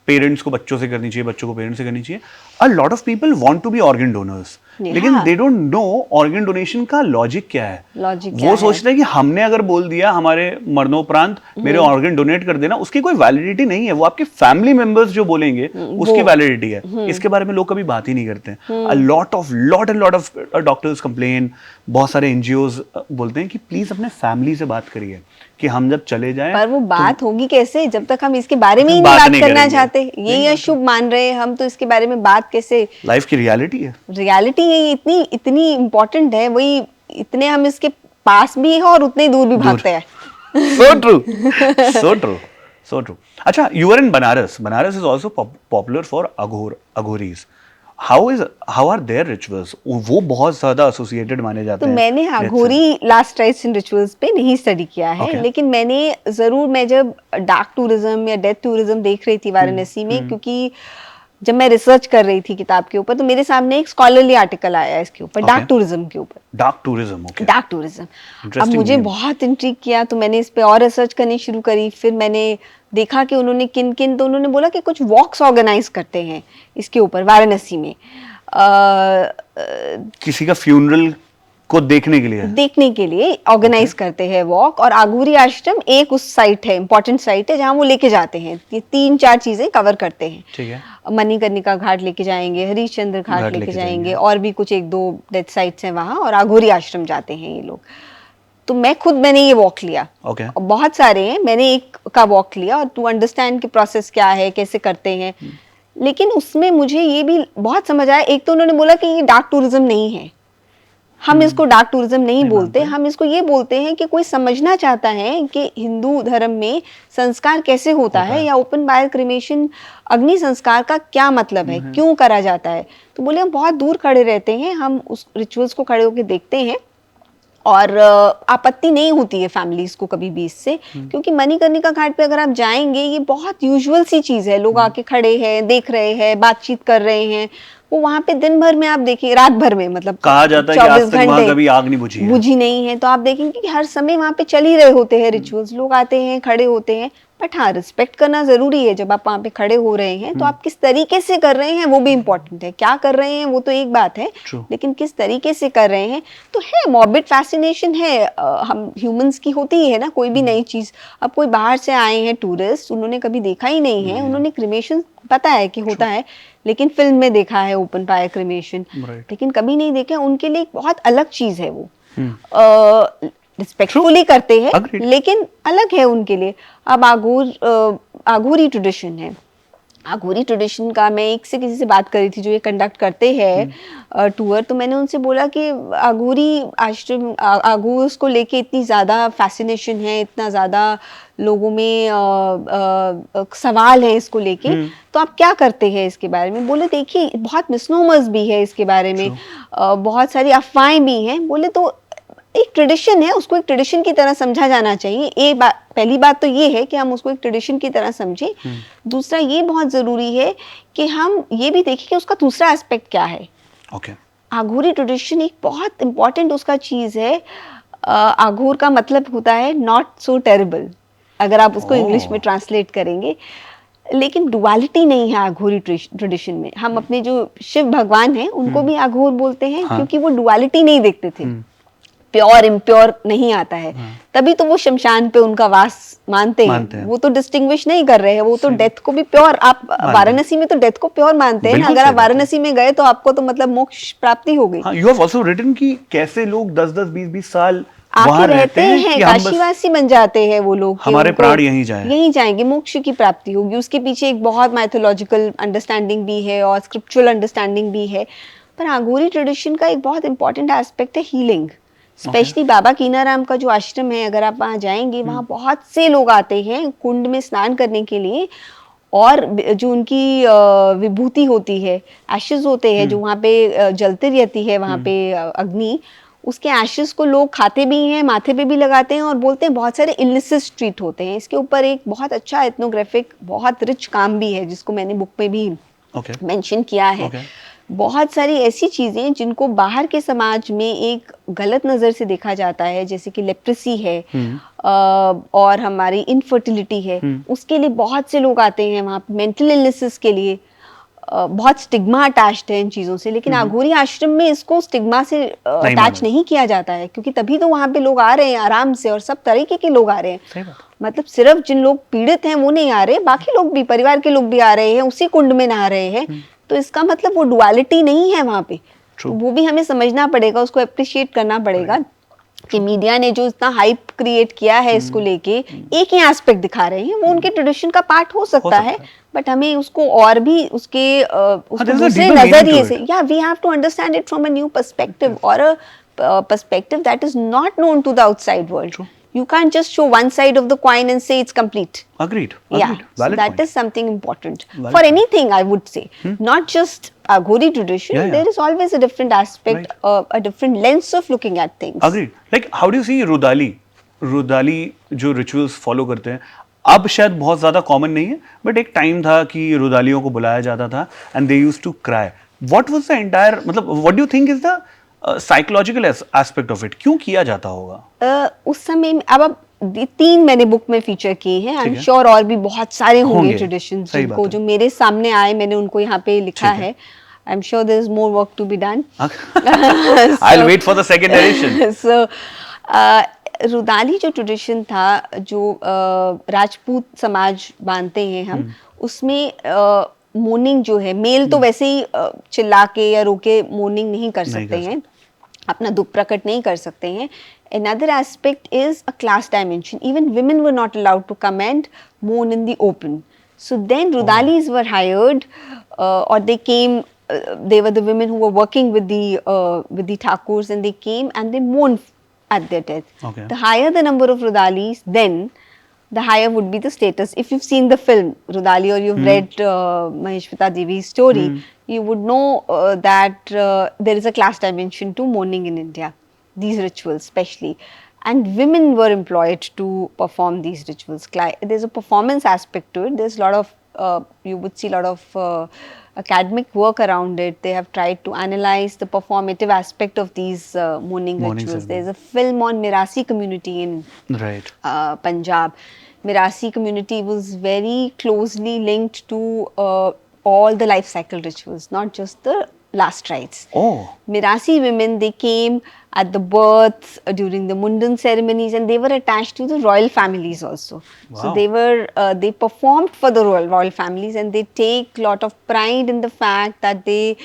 पेरेंट्स को बच्चों से करनी चाहिए, बच्चों को पेरेंट्स से करनी चाहिए. A lot of people want to be organ donors, लेकिन they don't know organ donation का लॉजिक क्या है।
लॉजिक
वो सोचते हैं कि हमने अगर बोल दिया हमारे मरणोपरांत मेरे ऑर्गन डोनेट कर देना, उसकी कोई वैलिडिटी नहीं है। वो आपके फैमिली मेंबर्स जो बोलेंगे उसकी वैलिडिटी है। इसके बारे में लोग कभी बात ही नहीं करते हैं। अ लॉट ऑफ डॉक्टर्स कंप्लेन, बहुत सारे एनजीओज बोलते हैं कि प्लीज अपने फैमिली से बात करिए कि हम जब चले जाएं।
पर वो बात होगी कैसे जब तक हम इसके बारे में ही
बात
नहीं
नहीं
बात करना
करेंगे।
चाहते। ये अशुभ मान रहे हैं हम, तो इसके बारे में बात कैसे?
लाइफ की रियलिटी है।
रियलिटी है, ये इतनी इतनी इम्पोर्टेंट है, वही इतने हम इसके पास भी हैं और उतने दूर भी भागते हैं।
So true, so true, so true. अच्छा, you were in Banaras. Banaras is also popular for Aghoris. How are their rituals? वो बहुत ज्यादा associated माने जाते
तो
हैं।
मैंने अघोरी लास्ट राइट्स इन रिचुअल्स पे नहीं स्टडी किया है,
Okay.
लेकिन मैंने जरूर, मैं जब डार्क टूरिज्म या डेथ टूरिज्म देख रही थी वाराणसी में, क्योंकि जब मैं रिसर्च कर रही थी किताब के ऊपर, तो मेरे सामने एक स्कॉलरली आर्टिकल आया इसके ऊपर, डार्क टूरिज्म के ऊपर।
Dark tourism, okay.
Dark tourism. अब
Interesting
मुझे
name.
बहुत इंट्रिग किया, तो मैंने इस पे और रिसर्च करनी शुरू करी। फिर मैंने देखा कि उन्होंने किन किन, तो उन्होंने बोला कि कुछ वॉक्स ऑर्गेनाइज करते हैं इसके ऊपर वाराणसी में,
किसी का फ्यूनरल को देखने के लिए
ऑर्गेनाइज करते हैं वॉक। और आघूरी आश्रम एक उस साइट है, इंपॉर्टेंट साइट है, जहाँ वो लेके जाते हैं। ये 3-4 चीजें कवर करते हैं।
ठीक है।
मणिकर्णिका घाट लेके जाएंगे, हरिश्चंद्र घाट लेके जाएंगे, और भी कुछ 1-2 डेथ साइट्स हैं वहाँ, और आघूरी आश्रम जाते हैं ये लोग। तो मैंने ये वॉक लिया।
ओके।
बहुत सारे हैं, मैंने एक का वॉक लिया, और टू अंडरस्टैंड कि प्रोसेस क्या है, कैसे करते हैं। लेकिन उसमें मुझे ये भी बहुत समझ आया, एक तो उन्होंने बोला कि ये डार्क टूरिज्म नहीं है, हम इसको डार्क टूरिज्म नहीं बोलते, हम इसको ये बोलते हैं कि कोई समझना चाहता है कि हिंदू धर्म में संस्कार कैसे होता है, या ओपन फायर क्रिमेशन, अग्नि संस्कार का क्या मतलब है, क्यों करा जाता है। तो बोले हम बहुत दूर खड़े रहते हैं, हम उस रिचुअल्स को खड़े होकर देखते हैं, और आपत्ति नहीं होती है फैमिलीज को कभी भी इससे, क्योंकि मणिकर्णिका घाट पे अगर आप जाएंगे, ये बहुत यूजुअल सी चीज है। लोग आके खड़े हैं, देख रहे हैं, बातचीत कर रहे हैं। वो वहां पे दिन भर में आप देखिए, रात भर में, मतलब
कहा जाता है कि आज तक वहां कभी आग नहीं बुझी
नहीं है। तो आप देखेंगे कि हर समय वहां पे चल ही रहे होते हैं रिचुअल्स, लोग आते हैं, खड़े होते हैं। बट हाँ, रिस्पेक्ट करना जरूरी है। जब आप वहां पे खड़े हो रहे हैं, तो आप किस तरीके से कर रहे हैं वो भी इम्पोर्टेंट है। क्या कर रहे हैं वो तो एक बात है, लेकिन किस तरीके से कर रहे हैं। तो है, मॉर्बिड फैसिनेशन है, हम ह्यूमंस की होती है ना, कोई भी नई चीज। अब कोई बाहर से आए हैं टूरिस्ट, उन्होंने कभी देखा ही नहीं है, उन्होंने क्रिमेशन पता है कि होता है, लेकिन फिल्म में देखा है ओपन फायर क्रिमेशन, लेकिन कभी नहीं देखा। उनके लिए एक बहुत अलग चीज है वो। रिस्पेक्टफुली करते हैं, लेकिन अलग है उनके लिए। अब आघूरी ट्रेडिशन है। आघूरी ट्रेडिशन का मैं एक से किसी से बात करी थी जो ये कंडक्ट करते हैं टूर, तो मैंने उनसे बोला कि आघूरी आश्रम, आघूर को लेके इतनी ज़्यादा फैसिनेशन है, इतना ज़्यादा लोगों में सवाल है इसको लेके, तो आप क्या करते हैं इसके बारे में? बोले देखिए, बहुत मिसनोमर्स भी है इसके बारे में, बहुत सारी अफवाहें भी हैं। बोले तो एक ट्रेडिशन है, उसको एक ट्रेडिशन की तरह समझा जाना चाहिए। पहली बात तो ये है कि हम उसको एक ट्रेडिशन की तरह समझें। दूसरा ये बहुत जरूरी है कि हम ये भी देखें कि उसका दूसरा एस्पेक्ट क्या है। आघूरी ट्रेडिशन एक बहुत इंपॉर्टेंट उसका चीज है। आघूर का मतलब होता है नॉट सो टेरिबल, अगर आप उसको इंग्लिश में ट्रांसलेट करेंगे। लेकिन डुअलिटी नहीं है आघूरी ट्रेडिशन में। हम अपने जो शिव भगवान हैं उनको भी आघूर बोलते हैं, क्योंकि वो डुअलिटी नहीं देखते थे। प्योर इम्प्योर नहीं आता है, तभी तो वो शमशान पे उनका वास मानते हैं। वो तो डिस्टिंग्विश नहीं कर रहे हैं, वो तो डेथ को भी प्योर, आप वाराणसी में तो डेथ को प्योर मानते हैं। अगर आप वाराणसी में गए तो आपको तो मतलब मोक्ष प्राप्ति हो गई।
यू हैव आल्सो रिटन कि कैसे लोग 10-10, 20-20 साल
आके रहते हैं, काशीवासी बन जाते हैं वो लोग,
हमारे प्राण यहीं
जाएंगे, मोक्ष की प्राप्ति होगी। उसके पीछे एक बहुत माइथोलॉजिकल अंडरस्टैंडिंग भी है और स्क्रिप्चुरल अंडरस्टैंडिंग भी है। पर आघूरी ट्रेडिशन का एक बहुत इंपॉर्टेंट एस्पेक्ट है हीलिंग। स्पेशली बाबा कीनाराम का जो आश्रम है, अगर आप वहाँ जाएंगे, वहाँ बहुत से लोग आते हैं कुंड में स्नान करने के लिए, और जो उनकी विभूति होती है, एशेस होते हैं जो वहाँ पे जलती रहती है, वहाँ पे अग्नि, उसके एशेस को लोग खाते भी हैं, माथे पे भी लगाते हैं, और बोलते हैं बहुत सारे इलनेसेस ट्रीट होते हैं। इसके ऊपर एक बहुत अच्छा एथनोग्राफिक, बहुत रिच काम भी है, जिसको मैंने बुक में भी मेंशन किया है। बहुत सारी ऐसी चीजें जिनको बाहर के समाज में एक गलत नजर से देखा जाता है, जैसे कि लेप्रेसी है, और हमारी इनफर्टिलिटी है, उसके लिए बहुत से लोग आते हैं वहाँ पे, मेंटल इलनेसेस के लिए, बहुत स्टिग्मा अटैच्ड है इन चीज़ों से, लेकिन अघोरी आश्रम में इसको स्टिग्मा से अटैच नहीं किया जाता है, क्योंकि तभी तो वहाँ पे लोग आ रहे हैं आराम से, और सब तरीके के लोग आ रहे हैं।
सही बात।
मतलब सिर्फ जिन लोग पीड़ित हैं वो नहीं आ रहे, बाकी लोग भी, परिवार के लोग भी आ रहे हैं, उसी कुंड में नहा रहे हैं। तो इसका मतलब वो डुअलिटी नहीं है वहाँ पे। तो वो भी हमें समझना पड़ेगा, उसको अप्रिशिएट करना पड़ेगा कि मीडिया ने जो इतना हाइप क्रिएट किया है इसको लेके, एक ही एस्पेक्ट दिखा रहे हैं, वो उनके ट्रेडिशन का पार्ट हो सकता है, बट हमें उसको और भी उसके उसको दूसरे नजरिए से, या we have to understand it from a new perspective, और a perspective that is not known to the outside world. You can't just show one side of the coin and say it's complete.
Agreed.
Yeah, so that is something important for anything, I would say. Not just Aghori tradition. There is always a different aspect, a different lens of looking at things.
Agreed. Like, how do you see Rudali? Rudali जो rituals follow करते हैं, अब शायद बहुत ज़्यादा common नहीं है, but एक time था कि रुदालियों को बुलाया जाता था and they used to cry. What was the entire, मतलब what do you think is the psychological aspect of it, क्यों किया जाता होगा?
उस समय अब 3 मैंने बुक में फीचर किए हैं, आई एम श्योर और भी बहुत सारे होंगे ट्रेडिशंस जिनको जो मेरे सामने आए, मैंने उनको यहाँ पे लिखा है. I am sure there is more work to be done.
I will wait for the second edition.
So Rudaali जो ट्रेडिशन था, जो राजपूत समाज मानते हैं हम, उसमें मोर्निंग जो है, मेल तो वैसे ही चिल्ला के या रो के मोर्निंग नहीं कर सकते हैं, अपना दुख प्रकट नहीं कर सकते हैं. Another aspect is a class dimension. Even women were not allowed to come and mourn in the open. So then Rudalis were hired, or they came. They were the women who were working with the Thakurs, and they came and they mourned at their death.
Okay.
The higher the number of Rudalis, then the higher would be the status. If you've seen the film Rudali, or you've read Maheshwata Devi's story, you would know that there is a class dimension to mourning in India, these rituals especially, and women were employed to perform these rituals. There's a performance aspect to it. There's a lot of you would see a lot of academic work around it. They have tried to analyze the performative aspect of these mourning rituals. There's a film on Mirasi community in Punjab. Mirasi community was very closely linked to all the life cycle rituals, not just the last rites. Mirasi women, they came at the births, during the Mundan ceremonies, and they were attached to the royal families also. So they performed for the royal families, and they take lot of pride in the fact that they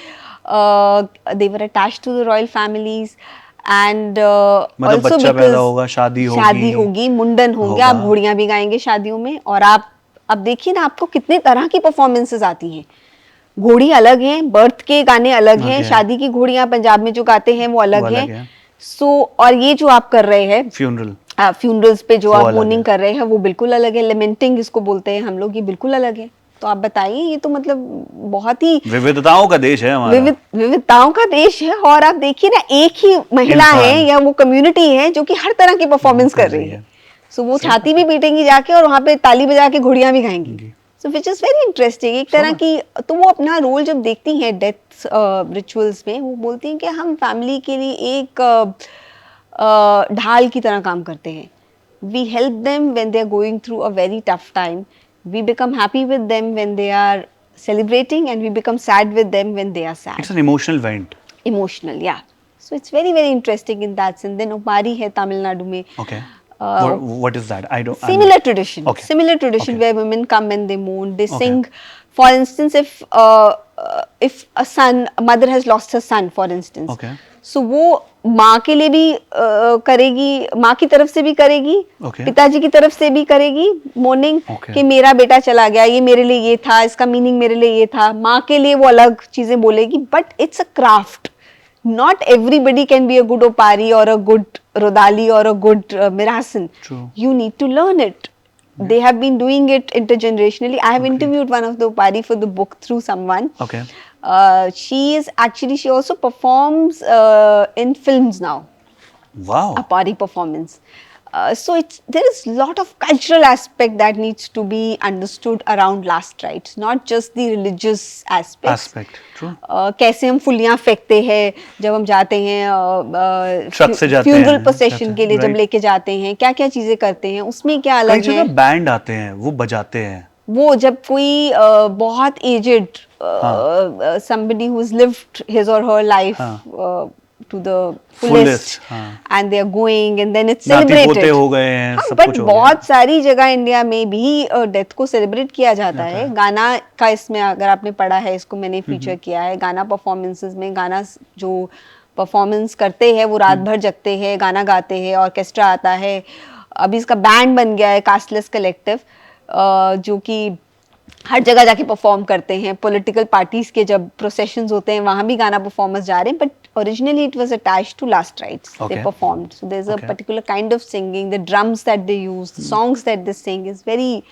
were attached to the royal families. And
मतलब बच्चा पैदा होगा, शादी
होगी, मुंडन होंगे, आप घोड़ियां भी गाएंगे शादियों में. और आप अब देखिए ना, आपको कितने तरह की परफॉर्मेंसेस आती हैं. घोड़ी अलग है, बर्थ के गाने अलग हैं, शादी की घोड़ियां पंजाब में जो गाते हैं वो अलग है. सो और ये जो आप कर रहे हैं फ्यूनरल्स पे जो आप मोर्निंग कर रहे हैं, वो बिल्कुल अलग है. लेमेंटिंग इसको बोलते हैं हम लोग, ये बिल्कुल अलग है. तो आप बताइए, ये तो मतलब बहुत ही
विविधताओं का देश है हमारा.
विविधताओं का देश है. और आप देखिए ना, एक ही महिला है या वो कम्युनिटी है जो कि हर तरह की परफॉर्मेंस कर रही है. सो वो छाती भी पीटेंगी जाके, और वहाँ पे ताली बजा के घोड़ियां भी गाएंगी. सो विच इज वेरी इंटरेस्टिंग. एक तरह की, तो वो अपना रोल जब देखती हैं डेथ रिचुअल्स में, वो बोलती हैं कि हम फैमिली के लिए एक ढाल की तरह काम करते हैं. We help them when they are going through a very tough time. We become happy with them when they are celebrating, and we become sad with them when they are sad.
It's an emotional event.
Emotional, yeah. So it's very, very interesting in that sense. Then Upari hai Tamil Nadu mein.
Okay. What is that? I don't.
Similar tradition. Okay. Similar tradition where women come and they mourn. They sing. For instance, if a mother has lost her son, for instance.
Okay.
So वो माँ के लिए भी करेगी, माँ की तरफ से भी करेगी, पिताजी की तरफ से भी करेगी मोर्निंग, कि मेरा बेटा चला गया, ये मेरे लिए ये था, इसका मीनिंग मेरे लिए ये था. माँ के लिए वो अलग चीजें बोलेगी, but it's a craft. Not everybody can be a good Opari or a good Rodali or a good Mirasan.
True.
You need to learn it. Yeah. They have been doing it intergenerationally. I have interviewed one of the Opari for the book through someone.
Okay.
She also performs in films now.
Wow.
A Opari performance. So there is a lot of cultural aspect that needs to be understood around last rites, not just the religious aspect.
True.
कैसे हम फुलियां फेंकते हैं जब हम जाते हैं, फ्यूनरल प्रोसेशन के लिए जब लेके जाते हैं, क्या क्या चीजें करते हैं, उसमें क्या अलग है.
बैंड आते हैं, वो बजाते हैं,
वो जब कोई बहुत aged somebody who's lived his or her life to the fullest and they are going and then it's celebrated.
पोते हो गए हैं, सब
but
कुछ हो
बहुत सारी जगह इंडिया में भी डेथ को सेलिब्रेट किया जाता है। गाना का इसमें अगर आपने पढ़ा है, इसको मैंने फीचर किया है, गाना परफॉर्मेंसेस में गाना जो परफॉर्मेंस करते हैं वो रात भर जगते हैं, गाना गाते हैं, ऑर्केस्ट्रा आता है। अभी इसका बैंड बन गया है कास्टलेस कलेक्टिव, जो कि हर जगह जाके परफॉर्म करते हैं। पॉलिटिकल पार्टीज के जब प्रोसेशंस होते हैं वहां भी गाना परफॉर्मर्स जा रहे हैं, but originally it was attached to last rites they performed. So there is a particular kind of singing, the drums that they use, the songs that they sing is very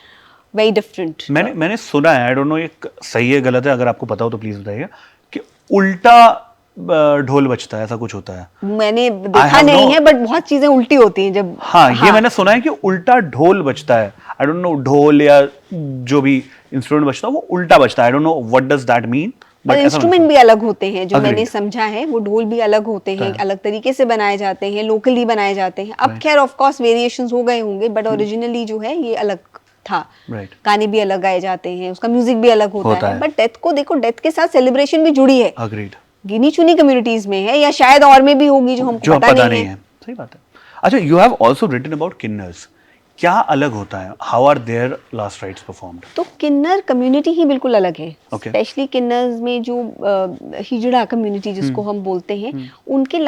very different.
मैंने सुना है, आई डोंट नो ये सही है गलत है, अगर आपको पता हो तो प्लीज बताइए, कि उल्टा ढोल बजता है, ऐसा कुछ होता है।
मैंने देखा नहीं है, बट बहुत चीजें उल्टी होती हैं जब।
हाँ, ये मैंने सुना है कि उल्टा ढोल बजता है। आई डोंट नो ढोल या जो भी इंस्ट्रूमेंट बजता है वो उल्टा बजता है। I don't know what does that mean.
But instrument भी अलग होते हैं, जो मैंने समझा है वो ढोल भी अलग होते हैं, अलग तरीके से बनाए जाते हैं, लोकली बनाए जाते हैं। अब खैर ऑफ कोर्स वेरिएशंस हो गए होंगे, बट ओरिजिनली जो है ये अलग था। गाने भी अलग गाए जाते हैं, उसका म्यूजिक भी अलग होता है। बट डेथ को देखो, डेथ के साथ सेलिब्रेशन भी जुड़ी है।
अग्रीड।
गिनी चुनी कम्युनिटीज में है, या शायद और में भी होगी जो हमको पता नहीं है।
सही बात है। अच्छा, you have also written about kinnars. क्या अलग होता है? How are their last rites performed?
तो किन्नर कम्युनिटी ही बिल्कुल अलग है। स्पेशली किन्नर्स में जो हिजड़ा कम्युनिटी जिसको हम बोलते हैं, उनके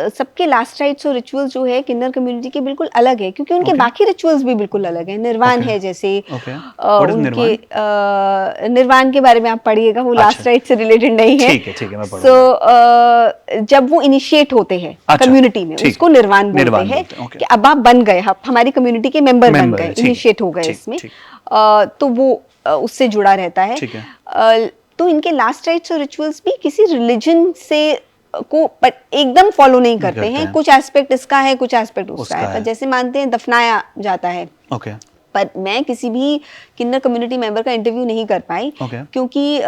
सबके लास्ट राइट्स और रिचुअल्स जो है किन्नर कम्युनिटी के बिल्कुल अलग है, क्योंकि उनके बाकी रिचुअल्स भी बिल्कुल अलग है। निर्वाण है जैसे, उनके निर्वाण के बारे में आप पढ़िएगा, वो लास्ट राइट से रिलेटेड नहीं है। सो जब वो इनिशिएट होते हैं कम्युनिटी में, उसको निर्वाण बोलते हैं कि अब आप बन गए, हमारी कम्युनिटी के मेंबर बन गए, इनिशिएट हो गए इसमें। तो वो उससे जुड़ा रहता है। तो इनके लास्ट राइट्स और रिचुअल्स भी किसी रिलीजन से को एकदम फॉलो नहीं करते हैं। कुछ एस्पेक्ट इसका है, कुछ एस्पेक्ट उसका है। पर जैसे मानते हैं दफनाया जाता है, पर मैं किसी भी किन्नर कम्युनिटी मेंबर का इंटरव्यू नहीं कर पाई, क्योंकि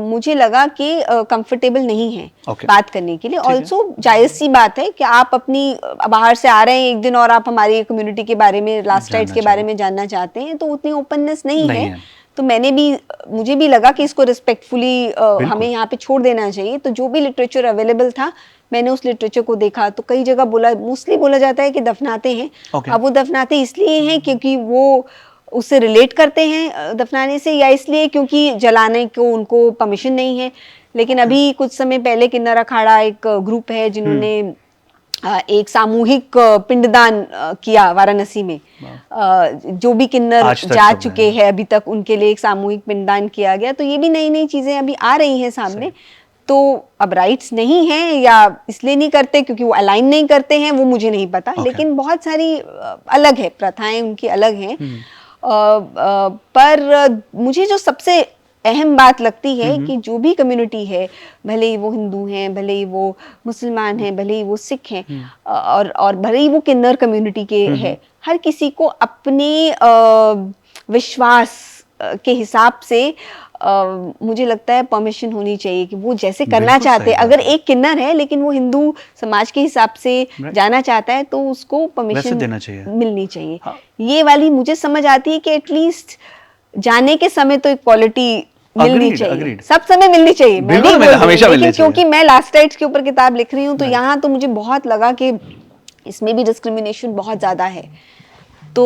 मुझे लगा कि कंफर्टेबल नहीं है बात करने के लिए। ऑल्सो जायज सी बात है कि आप अपनी बाहर से आ रहे हैं एक दिन और आप हमारी कम्युनिटी के बारे में, लास्ट राइट्स के बारे में जानना चाहते हैं, तो उतनी ओपननेस नहीं है। तो मुझे भी लगा कि इसको रिस्पेक्टफुली हमें यहाँ पे छोड़ देना चाहिए। तो जो भी लिटरेचर अवेलेबल था, मैंने उस लिटरेचर को देखा, तो कई जगह मोस्टली बोला जाता है कि दफनाते हैं। अब वो दफनाते इसलिए हैं क्योंकि वो उससे रिलेट करते हैं दफनाने से, या इसलिए क्योंकि जलाने को उनको परमिशन नहीं है। लेकिन अभी कुछ समय पहले किन्नर अखाड़ा एक ग्रुप है जिन्होंने एक सामूहिक पिंडदान किया वाराणसी में। जो भी किन्नर जा चुके हैं अभी तक, उनके लिए एक सामूहिक पिंडदान किया गया। तो ये भी नई नई चीजें अभी आ रही हैं सामने। तो अब राइट्स नहीं है, या इसलिए नहीं करते क्योंकि वो अलाइन नहीं करते हैं, वो मुझे नहीं पता। लेकिन बहुत सारी अलग है, प्रथाएं उनकी अलग हैं। पर मुझे जो सबसे अहम बात लगती है कि जो भी कम्युनिटी है, भले ही वो हिंदू हैं, भले ही वो मुसलमान हैं, भले ही वो सिख हैं, और भले ही वो किन्नर कम्युनिटी के हैं, हर किसी को अपने विश्वास के हिसाब से मुझे लगता है परमिशन होनी चाहिए कि वो जैसे करना चाहते हैं। अगर एक किन्नर है लेकिन वो हिंदू समाज के हिसाब से जाना चाहता है, तो उसको परमिशन मिलनी चाहिए। ये वाली मुझे समझ आती है कि एटलीस्ट जाने के समय तो इक्वालिटी मिलनी चाहिए, सब समय मिलनी चाहिए।
हमेशा मिलनी चाहिए।
क्योंकि मैं लास्ट राइट्स के ऊपर किताब लिख रही हूँ, तो यहाँ तो मुझे बहुत लगा कि इसमें भी डिस्क्रिमिनेशन बहुत ज्यादा है। तो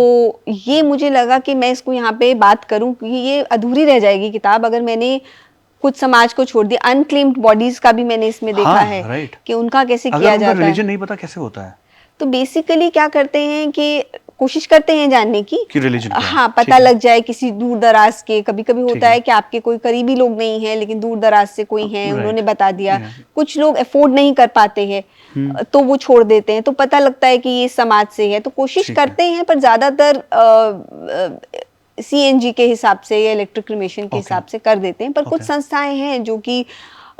ये मुझे लगा कि मैं इसको यहाँ पे बात करूं, क्योंकि ये अधूरी रह जाएगी किताब अगर मैंने कुछ समाज को छोड़ दिया। अनक्लेम्ड बॉडीज का भी मैंने इसमें देखा है कि उनका कैसे किया जाता है।
रिलीजन नहीं पता कैसे होता है,
तो बेसिकली क्या करते हैं कि कोशिश करते हैं जानने की
कि रिलीजन क्या है।
हाँ, पता लग जाए किसी दूर दराज के। कभी कभी होता है कि आपके कोई करीबी लोग नहीं है, लेकिन दूर दराज से कोई है, उन्होंने बता दिया। कुछ लोग अफोर्ड नहीं कर पाते हैं, तो वो छोड़ देते हैं, तो पता लगता है कि ये समाज से है, तो कोशिश करते हैं। पर ज्यादातर CNG के हिसाब से या इलेक्ट्रिक क्रिमेशन के हिसाब से कर देते हैं। पर कुछ संस्थाएं हैं जो कि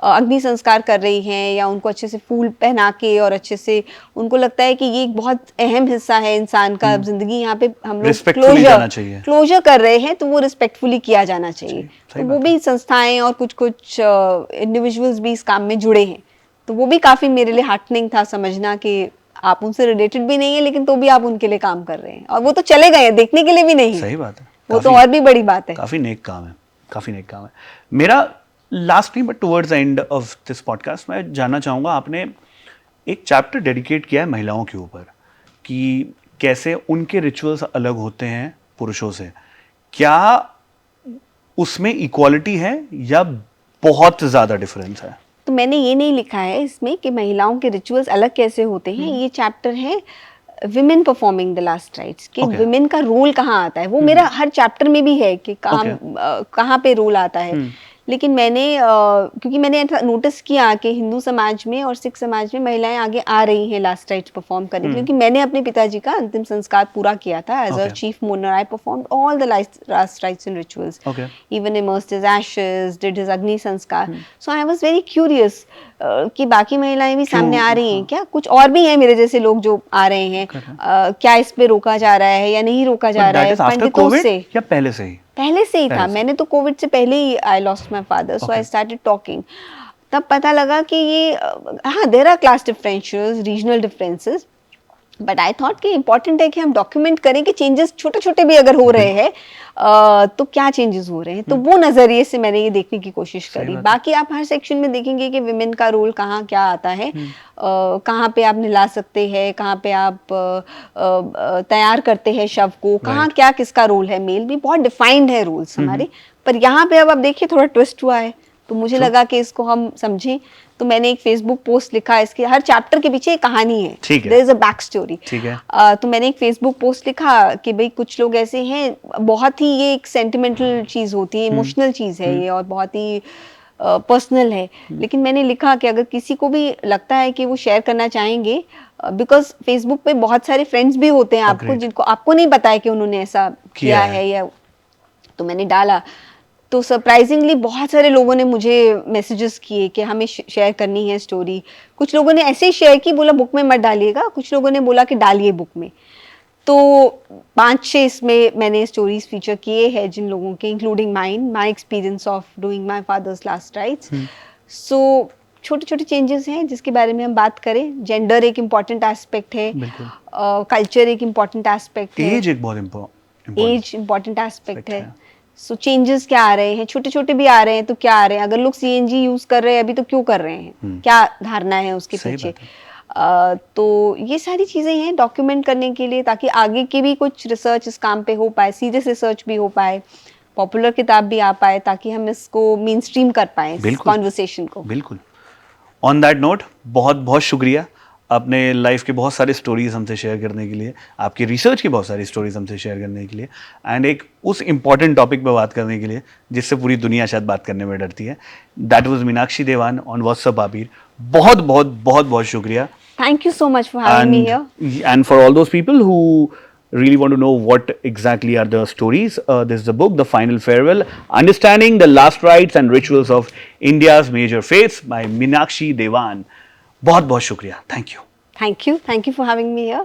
अग्नि संस्कार कर रही हैं, या उनको अच्छे से फूल पहना के और अच्छे से उनको लगता है कि ये एक बहुत अहम हिस्सा है इंसान का जिंदगी, यहाँ पे हम लोग क्लोजर कर रहे हैं, तो वो रिस्पेक्टफुली किया जाना चाहिए। तो वो भी संस्थाएं और कुछ इंडिविजुअल्स भी इस काम में जुड़े हैं। तो वो भी काफी मेरे लिए हार्टनिंग था समझना कि आप उनसे रिलेटेड भी नहीं है, लेकिन तो भी आप उनके लिए काम कर रहे हैं, और वो तो चले गए हैं, देखने के लिए भी नहीं।
सही बात है।
वो तो और भी बड़ी बात है।
काफी नेक काम है, काफी नेक काम है। मेरा लास्ट नहीं but towards the end of this podcast मैं जानना चाहूंगा, आपने एक चैप्टर डेडिकेट किया है महिलाओं के ऊपर कि कैसे उनके रिचुअल्स अलग होते हैं पुरुषों से। क्या उसमें इक्वालिटी है या बहुत ज्यादा डिफरेंस है?
तो मैंने ये नहीं लिखा है इसमें कि महिलाओं के रिचुअल्स अलग कैसे होते हैं। ये चैप्टर है women performing the last rights कि
Okay.
विमेन का रोल कहाँ आता है। वो मेरा हर चैप्टर में भी है कि कहाँ पे रोल आता है। लेकिन मैंने क्योंकि मैंने नोटिस किया कि हिंदू समाज में और सिख समाज में महिलाएं आगे आ रही हैं लास्ट राइट्स परफॉर्म करने के लिए, क्योंकि मैंने अपने पिताजी का अंतिम संस्कार पूरा किया था as a
Okay.
Chief mourner. I performed all the last rites and rituals,
Okay.
even immersed his ashes, did his agni sanskar. So I was very curious कि बाकी महिलाएं भी सामने आ रही हैं क्या, कुछ और भी हैं मेरे जैसे लोग जो आ रहे हैं, क्या इस पे रोका जा रहा है या नहीं रोका जा रहा है पंडितों से?
या पहले से ही?
पहले से ही था। मैंने तो कोविड से पहले ही I lost my father, so I started talking. तब पता लगा कि ये हाँ there are class differences, regional differences, but I thought कि इम्पॉर्टेंट है कि हम डॉक्यूमेंट करें कि चेंजेस छोटे छोटे भी अगर हो रहे हैं तो क्या चेंजेस हो रहे हैं। तो वो नज़रिए से मैंने ये देखने की कोशिश करी। बाकी आप हर सेक्शन में देखेंगे कि विमेन का रोल कहाँ क्या आता है, कहाँ पे आप नहला सकते हैं, कहाँ पे आप तैयार करते हैं शव को, कहाँ क्या किसका रोल है। मेल भी बहुत डिफाइंड है रूल्स हमारे, पर यहाँ पे अब आप देखिए थोड़ा ट्विस्ट हुआ है, तो मुझे लगा कि इसको हम समझें। तो मैंने एक फेसबुक पोस्ट लिखा, इसके हर चैप्टर के पीछे एक कहानी है, there is a back story.
ठीक है।
तो मैंने एक फेसबुक पोस्ट लिखा कि भाई कुछ लोग ऐसे हैं, बहुत ही ये एक सेंटिमेंटल चीज होती है, इमोशनल चीज है ये, और बहुत ही पर्सनल है। लेकिन मैंने लिखा कि अगर किसी को भी लगता है कि वो शेयर करना चाहेंगे, बिकॉज फेसबुक पे बहुत सारे फ्रेंड्स भी होते हैं आपको जिनको आपको नहीं पता है कि उन्होंने ऐसा किया है या, तो मैंने डाला तो सरप्राइजिंगली बहुत सारे लोगों ने मुझे मैसेजेस किए कि हमें शेयर करनी है स्टोरी। कुछ लोगों ने ऐसे ही शेयर की, बोला बुक में मत डालिएगा, कुछ लोगों ने बोला कि डालिए बुक में। तो 5-6 इसमें मैंने स्टोरीज फीचर किए हैं जिन लोगों के, including my experience of doing my father's last rites. So छोटे छोटे चेंजेस हैं जिसके बारे में हम बात करें। जेंडर एक इम्पॉर्टेंट एस्पेक्ट है, कल्चर एक इम्पॉर्टेंट एस्पेक्ट है,
एज एक बहुत
एज इम्पॉर्टेंट एस्पेक्ट है। सो चेंजेस क्या आ रहे हैं, छोटे छोटे भी आ रहे हैं तो क्या आ रहे हैं, अगर लोग सीएनजी यूज कर रहे हैं अभी तो क्यों कर रहे हैं, क्या धारणा है उसके पीछे। तो ये सारी चीजें हैं डॉक्यूमेंट करने के लिए, ताकि आगे की भी कुछ रिसर्च इस काम पे हो पाए, सीरियस रिसर्च भी हो पाए, पॉपुलर किताब भी आ पाए, ताकि हम इसको मेन स्ट्रीम कर पाए इस कॉन्वर्सेशन को।
बिल्कुल। ऑन दैट नोट बहुत बहुत शुक्रिया अपने लाइफ के बहुत सारे स्टोरीज हमसे शेयर करने के लिए, आपकी रिसर्च की बहुत सारी स्टोरीज हमसे शेयर करने के लिए, एंड एक उस इम्पॉर्टेंट टॉपिक पे बात करने के लिए जिससे पूरी दुनिया शायद बात करने में डरती है। दैट वाज मीनाक्षी देवान ऑन व्हाट्सएप आबिर। बहुत बहुत बहुत बहुत शुक्रिया।
Thank you so much for having me here.
And for all those people who really want to know what exactly are the stories, this is the book, The Final Farewell, Understanding the Last Rites and Rituals of India's Major Faiths by Meenakshi Devan. बहुत बहुत शुक्रिया। Thank you.
Thank you for having me here.